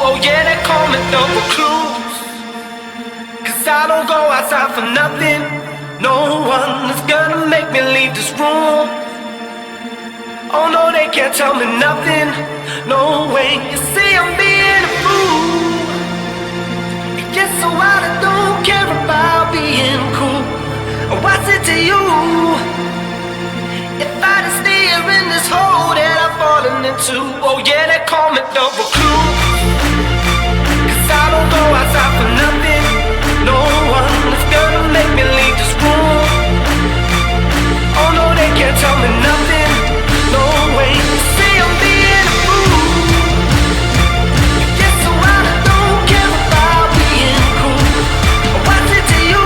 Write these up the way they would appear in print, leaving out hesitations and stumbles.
Oh yeah, they call me the recluse. 'Cause I don't go outside for nothing. No one is gonna make me leave this room. Oh no, they can't tell me nothing. No way, you see I'm being a fool. Yes, so I don't care about being cool. What's it to you? If I just stay here in this hole that I've fallen into. Oh yeah, they call me the recluse. 'Cause I don't go outside for nothing. No one is gonna make me leave this room. Oh no, they can't tell me nothing. No way, see I'm being a fool. Yes, so I don't care about being cool. What's it to you?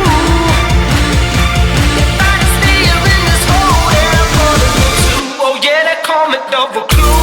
If I just stay here in this hole that I'm falling into. Oh yeah, they call me the recluse.